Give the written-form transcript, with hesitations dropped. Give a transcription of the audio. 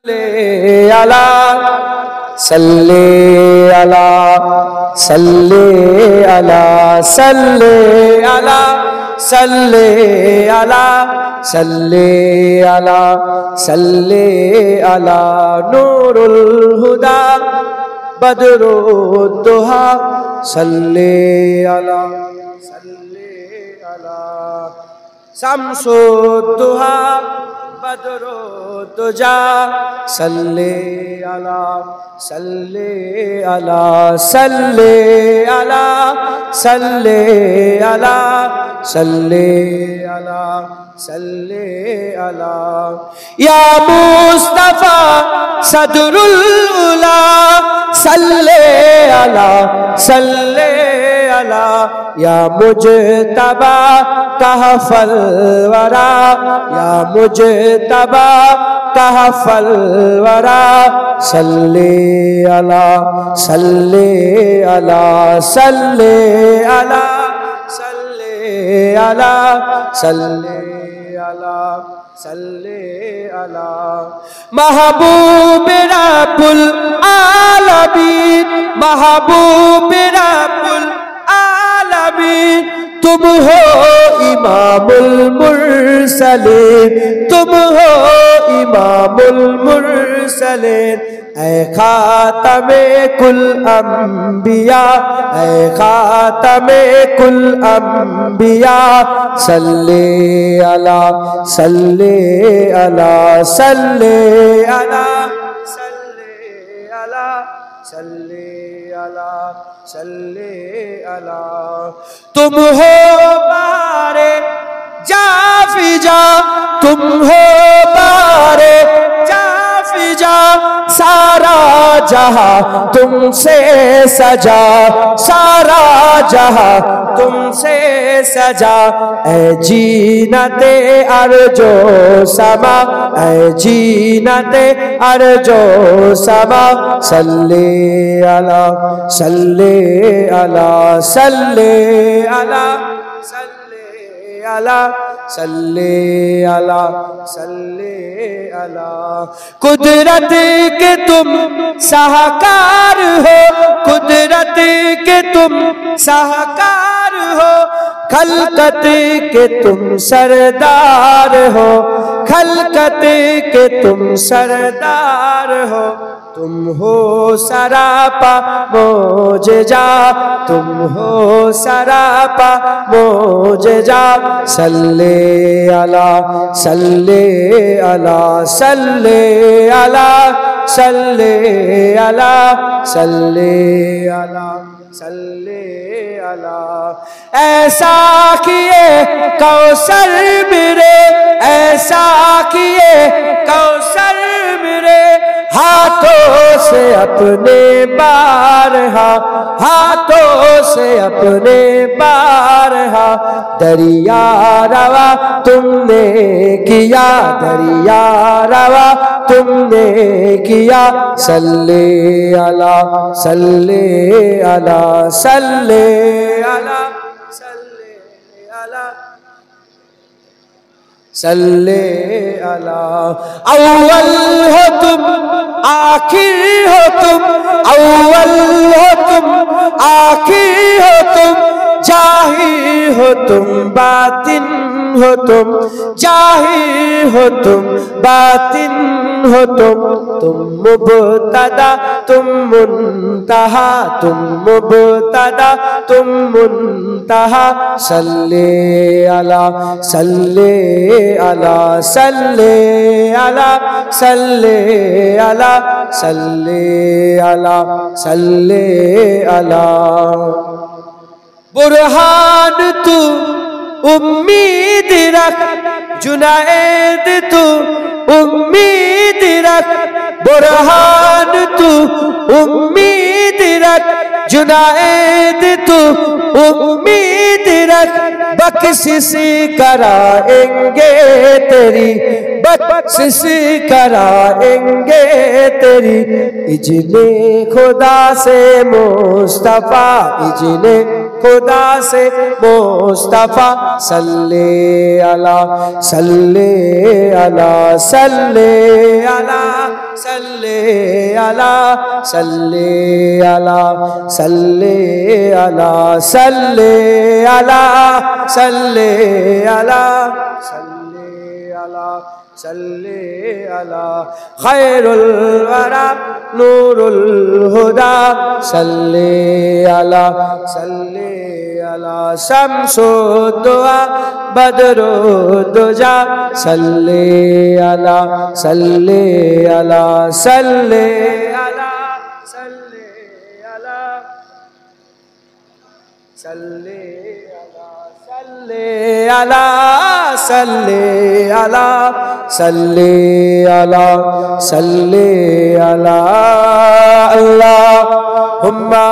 अला सल्ले अला सल्ले अला सल्ले अला सल्ले अला सल्ले अला सल्ले अला नूरुल हुदा बदरुद्दुहा सल्ले अला शम्सुद्दुहा बदरुद्दुजा सल्ले अला सल्ले अला सल्ले अला सल्ले अला सल्ले अला सल्ले अला या मुस्तफा सदरुल उला सल्ले अला सल्ले अला या मुजतबा कहफल वरा या मुजतबा कहफल वरा सल्ले अला सल्ले अला सल्ले अला सल्ले अला सल्ले अला सल्ले अला महबूब रब्बुल आलमीन महबूब रब्बुल आलमीन तुम हो इमामुल मुरसलीन तुम हो इमामुल मुरसलीन ऐ खातमे कुल अंबिया ऐ खातमे कुल अंबिया सल्ले अला सल्ले अला सल्ले अला सल्ले अला सल्ले अला सल्ले अला तुम हो बारे जाफिजा तुम हो बारे जाफिजा सारा जहां तुमसे सजा सारा जहां तुमसे सजा ऐ जीनते अर्जो समा ऐ जीनते अर्जो समा सल्ले अला सल्ले अला सल्ले अला सल्ले अला सल्ले अला सल्ले अला कुदरत के तुम साहकार हो कुदरत के तुम साहकार हो खलकत के तुम सरदार हो खलकत के तुम सरदार हो तुम हो सरापा मोजेजा तुम हो सरापा मोजेजा सल्ले अला सल्ले अला सल्ले अला सल्ले अला सल्ले अला सल्ले अला ऐसा किए कौसर मेरे ऐसा किए कौसर मेरे हाथों से अपने बारहा हाथों से अपने बारहा दरिया रवा तुमने किया दरिया रवा तुमने किया सल्ले अला सल्ले अला सल्ले अला सल्ले अला सल्ले अला अव्वल हो तुम आखिर हो तुम अव्वल हो तुम आखिर हो तुम जाहिर हो तुम बातिन हो तुम जाहिर हो तुम बातिन हो तुम मुबतदा तुम मुंतहा तुम मुबतदा तुम मुंतहा सल्ले अला सल्ले अला सल्ले अला सल्ले अला सल्ले अला सल्ले अला बुरहान तू उम्मीद रख जुनैद तू उम्मीद रख बुरहान तू उम्मीद रख जुनैद तू उम्मीद रख बख्शिश कराएंगे तेरी बख्शिश कराएंगे तेरी इजने खुदा से मुस्तफा इजने खुदा से मुस्तफा सल्ले अला सल्ले अला सल्ले अला सल्ले अला सल्ले अला सल्ले अला सल्ले अला सल्ले अला सल्ले अला सल्ले अला खैरुल वरा नूरुल हुदा सल्ले अला शम्सुद्दुआ बदरुद्दुजा सल्ले अला सल्ले अला सल्ले अला सल्ले अला सल्ले अला सल्ले अला सल्ले अला सल्ले अला अल्लाहुम्मा